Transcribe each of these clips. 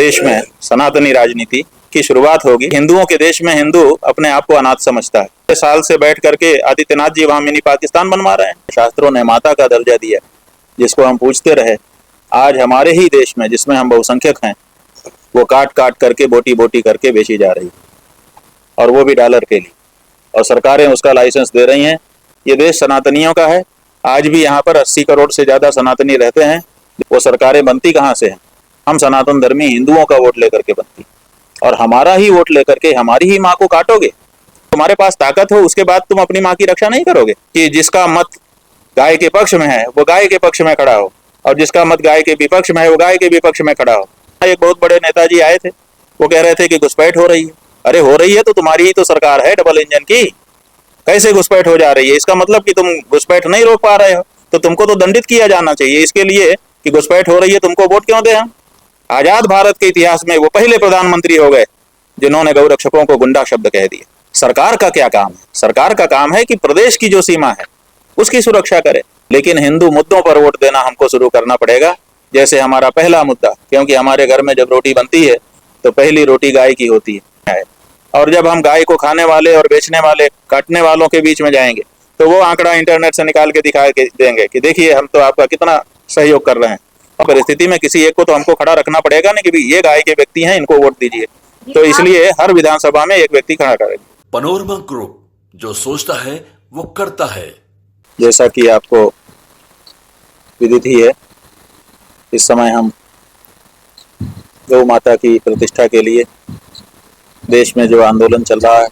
देश में सनातनी राजनीति की शुरुआत होगी। हिंदुओं के देश में हिंदू अपने आप को अनाथ समझता है। साल से बैठ करके आदित्यनाथ जी वहां मिनी पाकिस्तान बनवा रहे हैं। शास्त्रों ने माता का दर्जा दिया, जिसको हम पूछते रहे। आज हमारे ही देश में, जिसमें हम बहुसंख्यक हैं, वो काट काट करके बोटी बोटी करके बेची जा रही है, और वो भी डॉलर के लिए, और सरकारें उसका लाइसेंस दे रही हैं। ये देश सनातनियों का है। आज भी यहाँ पर 80 करोड़ से ज्यादा सनातनी रहते हैं। वो सरकारें बनती कहाँ से हैं? हम सनातन धर्मी हिंदुओं का वोट लेकर के बनती, और हमारा ही वोट लेकर के हमारी ही माँ को काटोगे। तुम्हारे पास ताकत हो, उसके बाद तुम अपनी माँ की रक्षा नहीं करोगे कि जिसका मत गाय के पक्ष में है वो गाय के पक्ष में खड़ा हो, और जिसका मत गाय के विपक्ष में है वो गाय के विपक्ष में खड़ा हो। एक बहुत बड़े नेताजी आए थे, वो कह रहे थे कि घुसपैठ हो रही है। अरे हो रही है तो तुम्हारी ही तो सरकार है डबल इंजन की, कैसे घुसपैठ हो जा रही है? इसका मतलब कि तुम घुसपैठ नहीं रोक पा रहे हो, तो तुमको तो दंडित किया जाना चाहिए इसके लिए कि घुसपैठ हो रही है। तुमको वोट क्यों दे हम? आजाद भारत के इतिहास में वो पहले प्रधानमंत्री हो गए जिन्होंने गौरक्षकों को गुंडा शब्द कह दिया। सरकार का क्या काम है? सरकार का काम है कि प्रदेश की जो सीमा है उसकी सुरक्षा करे, लेकिन हिंदू मुद्दों पर वोट देना हमको शुरू करना पड़ेगा। जैसे हमारा पहला मुद्दा, क्योंकि हमारे घर में जब रोटी बनती है तो पहली रोटी गाय की होती है, और जब हम गाय को खाने वाले और बेचने वाले, काटने वालों के बीच में जाएंगे तो वो आंकड़ा इंटरनेट से निकाल के दिखा के देंगे कि देखिए हम तो आपका कितना सहयोग कर रहे हैं। और परिस्थिति में किसी एक को तो हमको खड़ा रखना पड़ेगा ना कि भाई ये गाय के व्यक्ति हैं, इनको वोट दीजिए। तो इसलिए हर विधानसभा में एक व्यक्ति खड़ा करेगा। पनोरमा ग्रुप, जो सोचता है वो करता है। जैसा कि आपको विदित ही है, इस समय हम गौ माता की प्रतिष्ठा के लिए देश में जो आंदोलन चल रहा है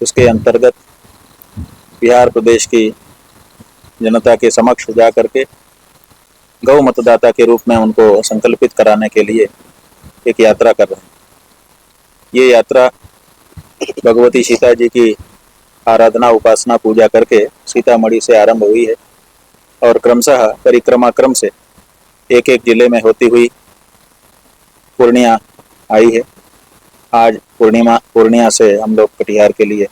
उसके अंतर्गत बिहार प्रदेश की जनता के समक्ष जा करके गौ मतदाता के रूप में उनको संकल्पित कराने के लिए एक यात्रा कर रहे हैं। ये यात्रा भगवती सीता जी की आराधना, उपासना, पूजा करके सीतामढ़ी से आरंभ हुई है, और क्रमशः परिक्रमा क्रम से एक एक जिले में होती हुई पूर्णिया आई है। आज पूर्णिया से हम लोग कटिहार के लिए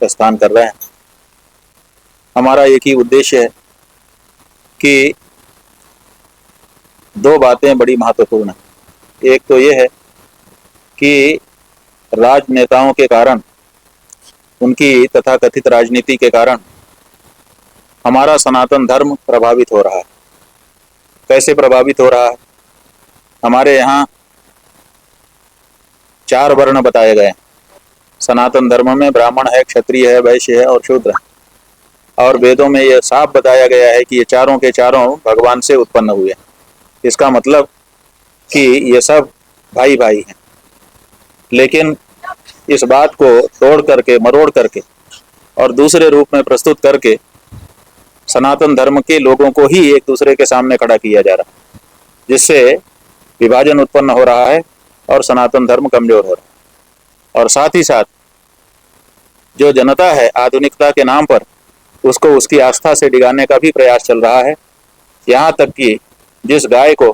प्रस्थान कर रहे हैं। हमारा एक ही उद्देश्य है कि दो बातें बड़ी महत्वपूर्ण हैं। एक तो ये है कि राजनेताओं के कारण, उनकी तथाकथित राजनीति के कारण हमारा सनातन धर्म प्रभावित हो रहा है। कैसे प्रभावित हो रहा है? हमारे यहाँ 4 वर्ण बताए गए। सनातन धर्म में ब्राह्मण है, क्षत्रिय है, वैश्य है और शूद्र है, और वेदों में यह साफ बताया गया है कि ये चारों के चारों भगवान से उत्पन्न हुए। इसका मतलब कि ये सब भाई भाई हैं। लेकिन इस बात को तोड़ करके, मरोड़ करके और दूसरे रूप में प्रस्तुत करके सनातन धर्म के लोगों को ही एक दूसरे के सामने खड़ा किया जा रहा है, जिससे विभाजन उत्पन्न हो रहा है और सनातन धर्म कमजोर हो रहा है। और साथ ही साथ जो जनता है, आधुनिकता के नाम पर उसको उसकी आस्था से डिगाने का भी प्रयास चल रहा है। यहाँ तक कि जिस गाय को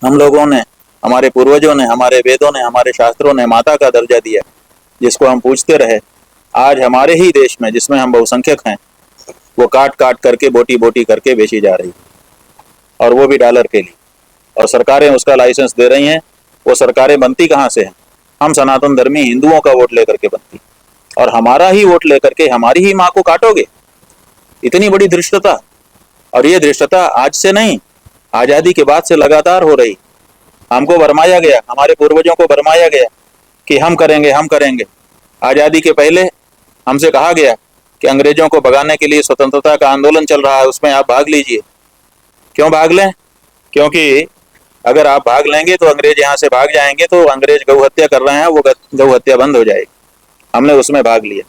हम लोगों ने, हमारे पूर्वजों ने, हमारे वेदों ने, हमारे शास्त्रों ने माता का दर्जा दिया, जिसको हम पूछते रहे, आज हमारे ही देश में, जिसमें हम बहुसंख्यक हैं, वो काट काट करके बोटी बोटी करके बेची जा रही है, और वो भी डॉलर के लिए, और सरकारें उसका लाइसेंस दे रही हैं। वो सरकारें बनती कहाँ से हैं? हम सनातन धर्मी हिंदुओं का वोट लेकर के बनती, और हमारा ही वोट लेकर के हमारी ही माँ को काटोगे। इतनी बड़ी धृष्टता, और ये धृष्टता आज से नहीं, आजादी के बाद से लगातार हो रही। हमको भरमाया गया, हमारे पूर्वजों को भरमाया गया कि हम करेंगे, हम करेंगे। आजादी के पहले हमसे कहा गया कि अंग्रेजों को भगाने के लिए स्वतंत्रता का आंदोलन चल रहा है, उसमें आप भाग लीजिए। क्यों भाग लें? क्योंकि अगर आप भाग लेंगे तो अंग्रेज यहाँ से भाग जाएंगे, तो अंग्रेज गौ हत्या कर रहे हैं, वो गौ हत्या बंद हो जाएगी। हमने उसमें भाग लिया।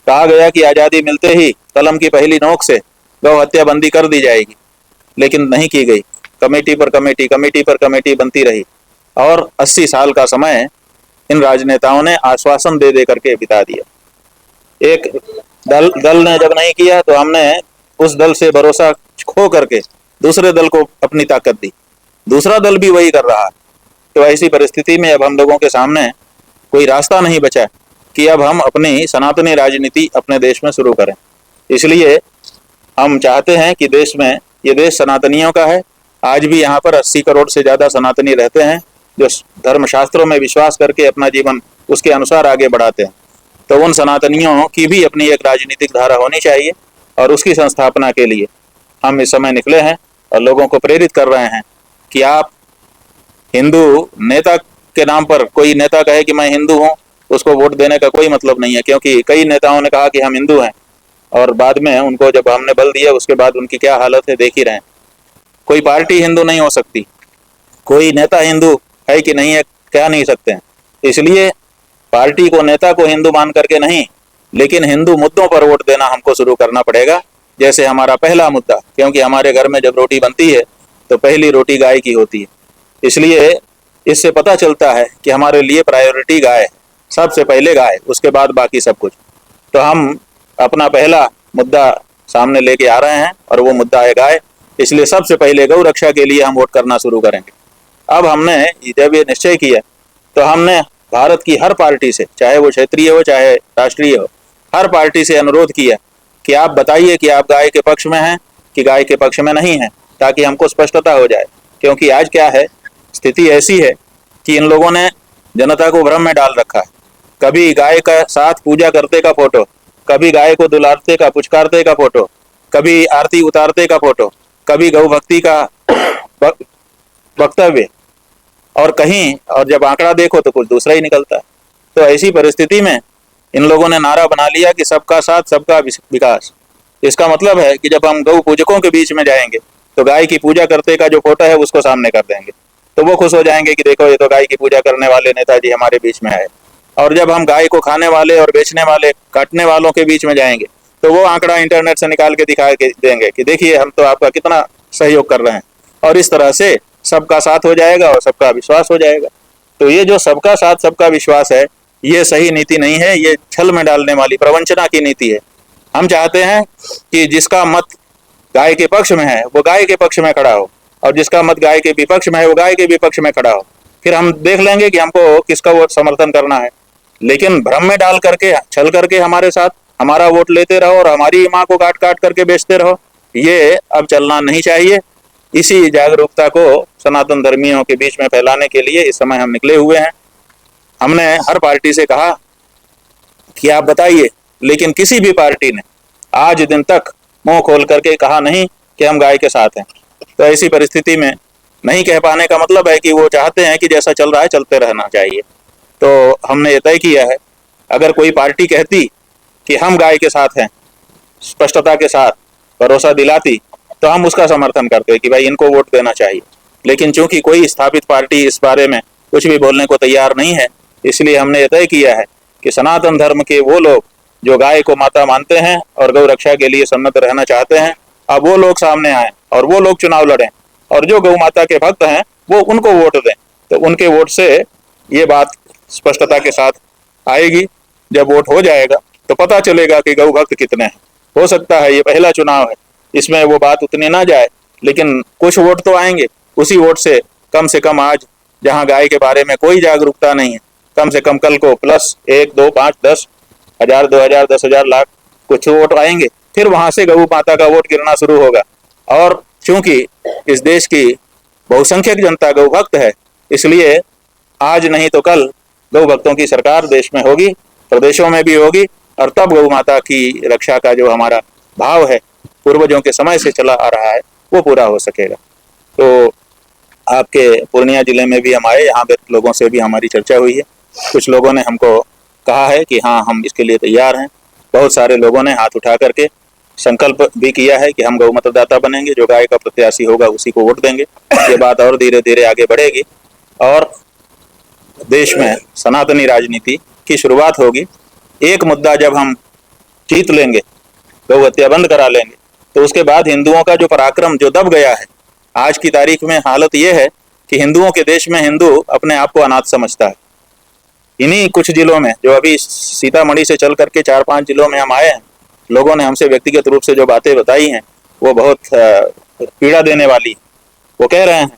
कहा गया कि आजादी मिलते ही कलम की पहली नोक से गौ हत्या बंदी कर दी जाएगी, लेकिन नहीं की गई। कमेटी पर कमेटी, कमेटी पर कमेटी बनती रही, और 80 साल का समय इन राजनेताओं ने आश्वासन दे दे करके बिता दिया। एक दल ने जब नहीं किया तो हमने उस दल से भरोसा खो करके दूसरे दल को अपनी ताकत दी, दूसरा दल भी वही कर रहा है। तो ऐसी परिस्थिति में अब हम लोगों के सामने कोई रास्ता नहीं बचा कि अब हम अपनी सनातनी राजनीति अपने देश में शुरू करें। इसलिए हम चाहते हैं कि देश में, ये देश सनातनियों का है। आज भी यहाँ पर 80 करोड़ से ज्यादा सनातनी रहते हैं, जो धर्मशास्त्रों में विश्वास करके अपना जीवन उसके अनुसार आगे बढ़ाते हैं। तो उन सनातनियों की भी अपनी एक राजनीतिक धारा होनी चाहिए और उसकी संस्थापना के लिए हम इस समय निकले हैं और लोगों को प्रेरित कर रहे हैं कि आप हिंदू नेता के नाम पर, कोई नेता कहे कि मैं हिंदू हूं, उसको वोट देने का कोई मतलब नहीं है, क्योंकि कई नेताओं ने कहा कि हम हिंदू हैं और बाद में उनको जब हमने बल दिया उसके बाद उनकी क्या हालत है देख ही रहे हैं। कोई पार्टी हिंदू नहीं हो सकती, कोई नेता हिंदू है कि नहीं है कह नहीं सकते हैं। इसलिए पार्टी को, नेता को हिंदू मान करके नहीं, लेकिन हिंदू मुद्दों पर वोट देना हमको शुरू करना पड़ेगा। जैसे हमारा पहला मुद्दा, क्योंकि हमारे घर में जब रोटी बनती है तो पहली रोटी गाय की होती है, इसलिए इससे पता चलता है कि हमारे लिए प्रायोरिटी गाय है, सबसे पहले गाय, उसके बाद बाकी सब कुछ। तो हम अपना पहला मुद्दा सामने लेके आ रहे हैं और वो मुद्दा है गाय। इसलिए सबसे पहले गौ रक्षा के लिए हम वोट करना शुरू करेंगे। अब हमने जब ये निश्चय किया तो हमने भारत की हर पार्टी से, चाहे वो क्षेत्रीय हो चाहे राष्ट्रीय हो, हर पार्टी से अनुरोध किया कि आप बताइए कि आप गाय के पक्ष में हैं कि गाय के पक्ष में नहीं हैं, ताकि हमको स्पष्टता हो जाए। क्योंकि आज क्या है, स्थिति ऐसी है कि इन लोगों ने जनता को भ्रम में डाल रखा है। कभी गाय का साथ पूजा करते का फोटो, कभी गाय को दुलारते का, पुचकारते का फोटो, कभी आरती उतारते का फोटो, कभी गौ भक्ति का वक्तव्य, और कहीं और जब आंकड़ा देखो तो कुछ दूसरा ही निकलता है। तो ऐसी परिस्थिति में इन लोगों ने नारा बना लिया कि सबका साथ सबका विकास। इसका मतलब है कि जब हम गौ पूजकों के बीच में जाएंगे तो गाय की पूजा करते का जो फोटो है उसको सामने कर देंगे, तो वो खुश हो जाएंगे कि देखो ये तो गाय की पूजा करने वाले नेताजी हमारे बीच में आए। और जब हम गाय को खाने वाले और बेचने वाले, काटने वालों के बीच में जाएंगे तो वो आंकड़ा इंटरनेट से निकाल के दिखा के देंगे कि देखिए हम तो आपका कितना सहयोग कर रहे हैं। और इस तरह से सबका साथ हो जाएगा और सबका विश्वास हो जाएगा। तो ये जो सबका साथ सबका विश्वास है, ये सही नीति नहीं है, ये छल में डालने वाली प्रवंचना की नीति है। हम चाहते हैं कि जिसका मत गाय के पक्ष में है वो गाय के पक्ष में खड़ा हो, और जिसका मत गाय के विपक्ष में है वो गाय के विपक्ष में खड़ा हो। फिर हम देख लेंगे कि हमको किसका वोट समर्थन करना है। लेकिन भ्रम में डाल करके, छल करके हमारे साथ हमारा वोट लेते रहो और हमारी माँ को काट काट करके बेचते रहो, ये अब चलना नहीं चाहिए। इसी जागरूकता को सनातन धर्मियों के बीच में फैलाने के लिए इस समय हम निकले हुए हैं। हमने हर पार्टी से कहा कि आप बताइए, लेकिन किसी भी पार्टी ने आज दिन तक मुंह खोल करके कहा नहीं कि हम गाय के साथ हैं। तो ऐसी परिस्थिति में नहीं कह पाने का मतलब है कि वो चाहते हैं कि जैसा चल रहा है चलते रहना चाहिए। तो हमने ये तय किया है, अगर कोई पार्टी कहती कि हम गाय के साथ हैं, स्पष्टता के साथ भरोसा दिलाती, तो हम उसका समर्थन करते कि भाई इनको वोट देना चाहिए। लेकिन चूंकि कोई स्थापित पार्टी इस बारे में कुछ भी बोलने को तैयार नहीं है, इसलिए हमने तय किया है कि सनातन धर्म के वो लोग जो गाय को माता मानते हैं और गौ रक्षा के लिए सन्नद्ध रहना चाहते हैं, अब वो लोग सामने आए और वो लोग चुनाव लड़ें, और जो गौ माता के भक्त हैं वो उनको वोट दें। तो उनके वोट से ये बात स्पष्टता के साथ आएगी। जब वोट हो जाएगा तो पता चलेगा कि गौ भक्त कितने हैं। हो सकता है ये पहला चुनाव है, इसमें वो बात उतनी ना जाए, लेकिन कुछ वोट तो आएंगे। उसी वोट से कम आज जहां गाय के बारे में कोई जागरूकता नहीं है, कम से कम कल को प्लस 1, 2, 5, 10 हजार, 2000, 10,000, लाख कुछ वोट आएंगे। फिर वहां से गौ माता का वोट गिरना शुरू होगा। और चूंकि इस देश की बहुसंख्यक जनता गौ भक्त है, इसलिए आज नहीं तो कल गौ भक्तों की सरकार देश में होगी, प्रदेशों में भी होगी, और तब गौ माता की रक्षा का जो हमारा भाव है पूर्वजों के समय से चला आ रहा है वो पूरा हो सकेगा। तो आपके पूर्णिया जिले में भी हम आए, यहाँ पे लोगों से भी हमारी चर्चा हुई है। कुछ लोगों ने हमको कहा है कि हाँ हम इसके लिए तैयार हैं। बहुत सारे लोगों ने हाथ उठा करके संकल्प भी किया है कि हम गौ मतदाता बनेंगे, जो गाय का प्रत्याशी होगा उसी को वोट देंगे। ये बात और धीरे धीरे आगे बढ़ेगी और देश में सनातनी राजनीति की शुरुआत होगी। एक मुद्दा जब हम जीत लेंगे, गौ हत्या बंद करा लेंगे, तो उसके बाद हिंदुओं का जो पराक्रम जो दब गया है, आज की तारीख में हालत यह है कि हिंदुओं के देश में हिंदू अपने आप को अनाथ समझता है। इन्हीं कुछ जिलों में, जो अभी सीतामढ़ी से चल करके 4-5 जिलों में हम आए हैं, लोगों ने हमसे व्यक्तिगत रूप से जो बातें बताई हैं वो बहुत पीड़ा देने वाली। वो कह रहे हैं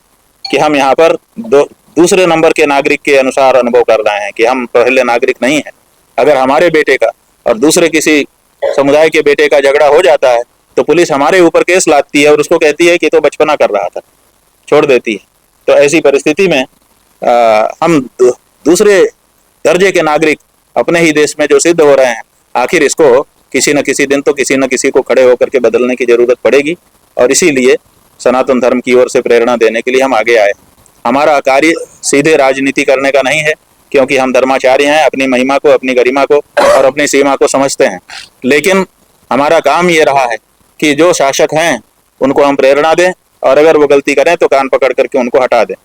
कि हम यहाँ पर दूसरे नंबर के नागरिक के अनुसार अनुभव कर रहे हैं कि हम पहले नागरिक नहीं हैं। अगर हमारे बेटे का और दूसरे किसी समुदाय के बेटे का झगड़ा हो जाता है तो पुलिस हमारे ऊपर केस लाती है और उसको कहती है कि तो बचपना कर रहा था, छोड़ देती है। तो ऐसी परिस्थिति में हम दूसरे दर्जे के नागरिक अपने ही देश में जो सिद्ध हो रहे हैं, आखिर इसको किसी न किसी दिन तो किसी न किसी को खड़े होकर के बदलने की जरूरत पड़ेगी। और इसीलिए सनातन धर्म की ओर से प्रेरणा देने के लिए हम आगे आए। हमारा कार्य सीधे राजनीति करने का नहीं है, क्योंकि हम धर्माचार्य हैं, अपनी महिमा को, अपनी गरिमा को और अपनी सीमा को समझते हैं। लेकिन हमारा काम ये रहा है कि जो शासक हैं उनको हम प्रेरणा दें, और अगर वो गलती करें तो कान पकड़ करके उनको हटा दें।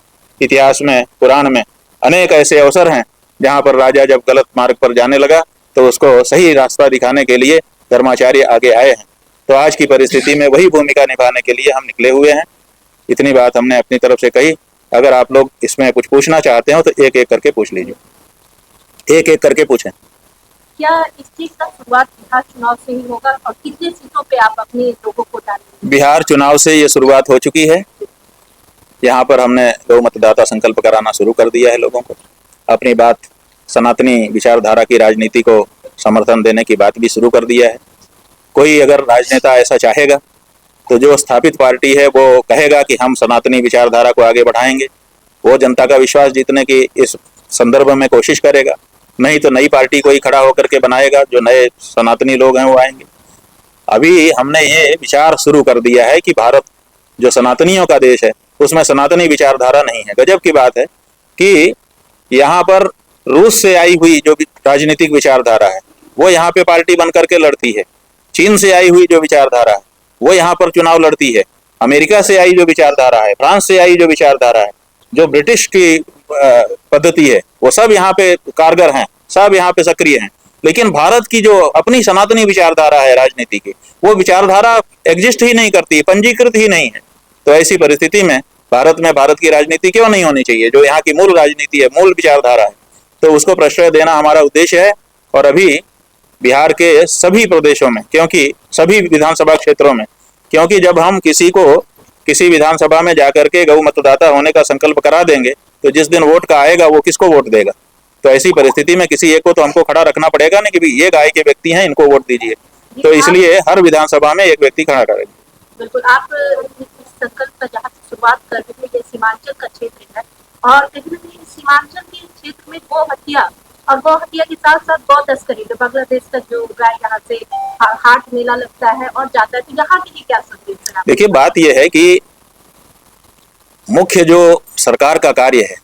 इतिहास में, पुराण में अनेक ऐसे अवसर हैं जहाँ पर राजा जब गलत मार्ग पर जाने लगा तो उसको सही रास्ता दिखाने के लिए धर्माचार्य आगे आए हैं। तो आज की परिस्थिति में वही भूमिका निभाने के लिए हम निकले हुए हैं। इतनी बात हमने अपनी तरफ से कही। अगर आप लोग इसमें कुछ पूछना चाहते हो तो एक एक करके पूछ लीजिए, एक एक करके पूछें। क्या इस चीज का शुरुआत बिहार चुनाव से ही होगा और कितने सीटों पे आप अपने लोगों को डालेंगे? बिहार चुनाव से ये शुरुआत हो चुकी है। यहाँ पर हमने गौ मतदाता संकल्प कराना शुरू कर दिया है। लोगों को अपनी बात, सनातनी विचारधारा की राजनीति को समर्थन देने की बात भी शुरू कर दिया है। कोई अगर राजनेता ऐसा चाहेगा तो जो स्थापित पार्टी है वो कहेगा कि हम सनातनी विचारधारा को आगे बढ़ाएंगे, वो जनता का विश्वास जीतने की इस संदर्भ में कोशिश करेगा। नहीं तो नई पार्टी कोई खड़ा होकर के बनाएगा, जो नए सनातनी लोग हैं वो आएंगे। अभी हमने ये विचार शुरू कर दिया है कि भारत जो सनातनियों का देश है उसमें सनातनी विचारधारा नहीं है। गजब की बात है कि यहाँ पर रूस से आई हुई जो राजनीतिक विचारधारा है वो यहाँ पे पार्टी बन करके लड़ती है। चीन से आई हुई जो विचारधारा है वो यहाँ पर चुनाव लड़ती है। अमेरिका से आई जो विचारधारा है, फ्रांस से आई जो विचारधारा है, जो ब्रिटिश की पद्धति है, वो सब यहाँ पे कारगर हैं, सब यहाँ पे सक्रिय हैं। लेकिन भारत की जो अपनी सनातनी विचारधारा है राजनीति की, वो विचारधारा एग्जिस्ट ही नहीं करती, पंजीकृत ही नहीं है। तो ऐसी परिस्थिति में भारत की राजनीति क्यों नहीं होनी चाहिए, जो यहाँ की मूल राजनीति है, मूल विचारधारा है। तो उसको प्रश्रय देना हमारा उद्देश्य है। और अभी बिहार के सभी प्रदेशों में, क्योंकि सभी विधानसभा क्षेत्रों में, क्योंकि जब हम किसी को किसी विधानसभा में जाकर के गौ मतदाता होने का संकल्प करा देंगे तो जिस दिन वोट का आएगा वो किसको वोट देगा। तो ऐसी परिस्थिति में किसी एक को तो हमको खड़ा रखना पड़ेगा ना कि भाई ये गाय के व्यक्ति हैं, इनको वोट दीजिए। तो इसलिए हर विधानसभा में एक व्यक्ति खड़ा करेगा। बिल्कुल, आप इस संकल्प का जहाँ से शुरुआत कर रहे थे, ये सीमांचल का क्षेत्र है और कहीं न कहीं सीमांचल के क्षेत्र में गौ हत्या और गौ हत्या के साथ साथ गौ तस्करी, जो बांग्लादेश तक जो गाय यहाँ से हाट मेला लगता है और जाता है, तो यहाँ के लिए क्या संदेश है? देखिए, बात यह है कि मुख्य जो सरकार का कार्य है,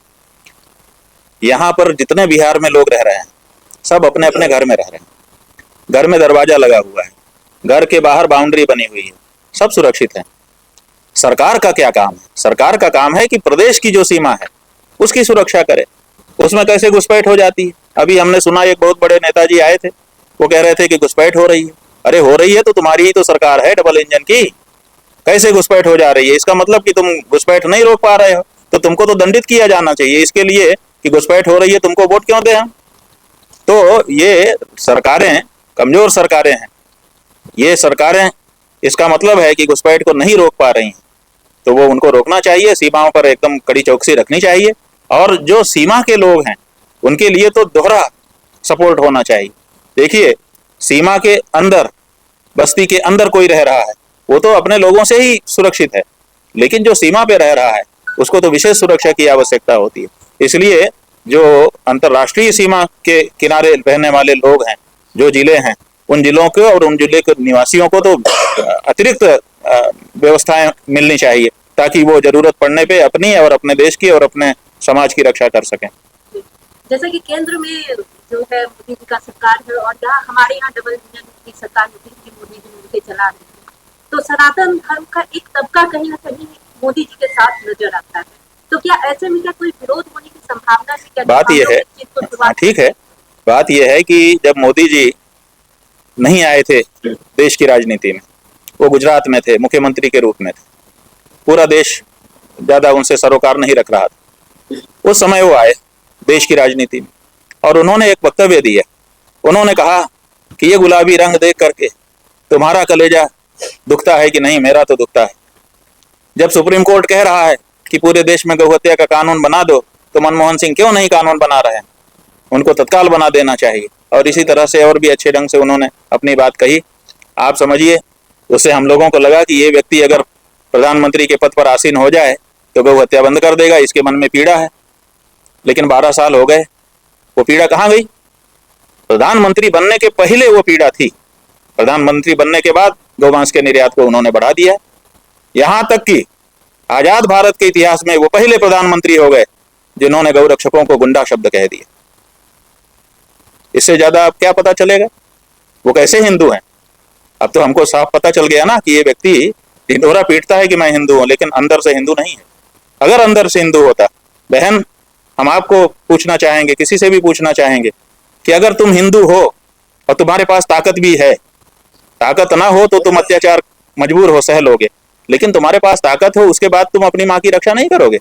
यहाँ पर जितने बिहार में लोग रह रहे हैं सब अपने अपने घर में रह रहे हैं। घर में दरवाजा लगा हुआ है, घर के बाहर बाउंड्री बनी हुई है, सब सुरक्षित हैं। सरकार का क्या काम है? सरकार का काम है कि प्रदेश की जो सीमा है उसकी सुरक्षा करे। उसमें कैसे घुसपैठ हो जाती है। अभी हमने सुना एक बहुत बड़े नेताजी आए थे, वो कह रहे थे कि घुसपैठ हो रही है। अरे हो रही है तो तुम्हारी ही तो सरकार है डबल इंजन की, कैसे घुसपैठ हो जा रही है? इसका मतलब कि तुम घुसपैठ नहीं रोक पा रहे हो, तो तुमको तो दंडित किया जाना चाहिए इसके लिए कि घुसपैठ हो रही है, तुमको वोट क्यों दें हम? तो ये सरकारें कमजोर सरकारें हैं। ये सरकारें, इसका मतलब है कि घुसपैठ को नहीं रोक पा रही हैं, तो वो उनको रोकना चाहिए, सीमाओं पर एकदम कड़ी चौकसी रखनी चाहिए। और जो सीमा के लोग हैं उनके लिए तो दोहरा सपोर्ट होना चाहिए। देखिए, सीमा के अंदर, बस्ती के अंदर कोई रह रहा है वो तो अपने लोगों से ही सुरक्षित है, लेकिन जो सीमा पे रह रहा है उसको तो विशेष सुरक्षा की आवश्यकता होती है। इसलिए जो अंतर्राष्ट्रीय सीमा के किनारे रहने वाले लोग हैं, जो जिले हैं, उन जिलों को और उन जिले के निवासियों को तो अतिरिक्त व्यवस्थाएं मिलनी चाहिए, ताकि वो जरूरत पड़ने पे अपनी और अपने देश की और अपने समाज की रक्षा कर सकें। जैसे कि केंद्र में जो है मोदी जी का सरकार है और यहाँ हमारे यहाँ डबल इंजन की सरकार मोदी जी मिलकर चला रहे हैं, तो सनातन धर्म का एक तबका कहीं ना कहीं मोदी जी के साथ नजर आता है। तो क्या ऐसे में क्या कोई विरोध होने की संभावना है? क्या बात यह है, ठीक है, बात यह है कि जब मोदी जी नहीं आए थे देश की राजनीति में, वो गुजरात में थे, मुख्यमंत्री के रूप में थे, पूरा देश ज्यादा उनसे सरोकार नहीं रख रहा था। उस समय वो आए देश की राजनीति में और उन्होंने एक वक्तव्य दिया। उन्होंने कहा कि ये गुलाबी रंग देख करके तुम्हारा कलेजा दुखता है कि नहीं? मेरा तो दुखता है। जब सुप्रीम कोर्ट कह रहा है कि पूरे देश में गौ हत्या का कानून बना दो, तो मनमोहन सिंह क्यों नहीं कानून बना रहे हैं? उनको तत्काल बना देना चाहिए। और इसी तरह से और भी अच्छे ढंग से उन्होंने अपनी बात कही। आप समझिए, उससे हम लोगों को लगा कि ये व्यक्ति अगर प्रधानमंत्री के पद पर आसीन हो जाए तो गौ हत्या बंद कर देगा, इसके मन में पीड़ा है। लेकिन 12 साल हो गए, वो पीड़ा कहाँ गई? प्रधानमंत्री बनने के पहले वो पीड़ा थी, प्रधानमंत्री बनने के बाद गौमांस के निर्यात को उन्होंने बढ़ा दिया। यहां तक कि आजाद भारत के इतिहास में वो पहले प्रधानमंत्री हो गए जिन्होंने गौरक्षकों को गुंडा शब्द कह दिया। इससे ज्यादा अब क्या पता चलेगा वो कैसे हिंदू हैं? अब तो हमको साफ पता चल गया ना कि ये व्यक्ति ढिंढोरा पीटता है कि मैं हिंदू हूं, लेकिन अंदर से हिंदू नहीं है। अगर अंदर से हिंदू होता, बहन, हम आपको पूछना चाहेंगे, किसी से भी पूछना चाहेंगे कि अगर तुम हिंदू हो और तुम्हारे पास ताकत भी है, ताकत ना हो तो तुम अत्याचार मजबूर हो सह लोगे, लेकिन तुम्हारे पास ताकत हो उसके बाद तुम अपनी माँ की रक्षा नहीं करोगे।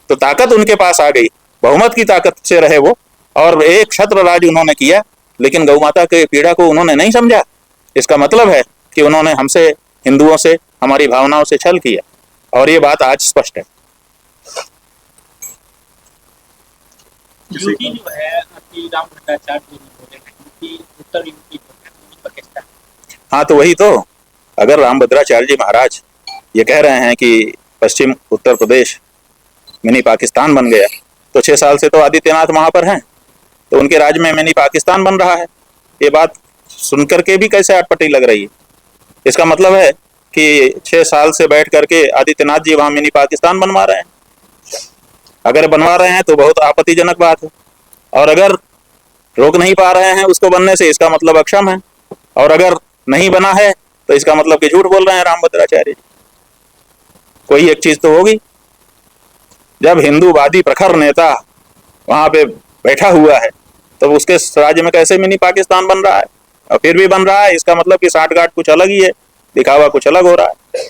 तो ताकत उनके पास आ गई, बहुमत की ताकत से रहे वो, और एक छत्र राज उन्होंने किया, लेकिन गौ माता के पीड़ा को उन्होंने नहीं समझा। इसका मतलब है कि उन्होंने हमसे, हिंदुओं से, हमारी भावनाओं से छल किया, और ये बात आज स्पष्ट है। यूपी जो है कि राम भट्टाचार्य जो बोले हैं, यूपी उत्तर यूपी पाकिस्तान। हाँ, तो वही तो, अगर रामभद्राचार्य जी महाराज ये कह रहे हैं कि पश्चिम उत्तर प्रदेश मिनी पाकिस्तान बन गया, तो 6 साल से तो आदित्यनाथ वहां पर हैं, तो उनके राज्य में मिनी पाकिस्तान बन रहा है। ये बात सुनकर के भी कैसे अटपटी लग रही है? इसका मतलब है कि 6 साल से बैठ करके आदित्यनाथ जी वहां मिनी पाकिस्तान बनवा रहे हैं। अगर बनवा रहे हैं तो बहुत आपत्तिजनक बात है, और अगर रोक नहीं पा रहे हैं उसको बनने से, इसका मतलब अक्षम है, और अगर नहीं बना है तो इसका मतलब कि झूठ बोल रहे हैं रामभद्राचार्य जी। कोई एक चीज तो होगी। जब हिंदूवादी प्रखर नेता वहां पे बैठा हुआ है, तो उसके राज्य में कैसे मिनी पाकिस्तान बन रहा है? और फिर भी बन रहा है, इसका मतलब कि साठगांठ कुछ अलग ही है, दिखावा कुछ अलग हो रहा है।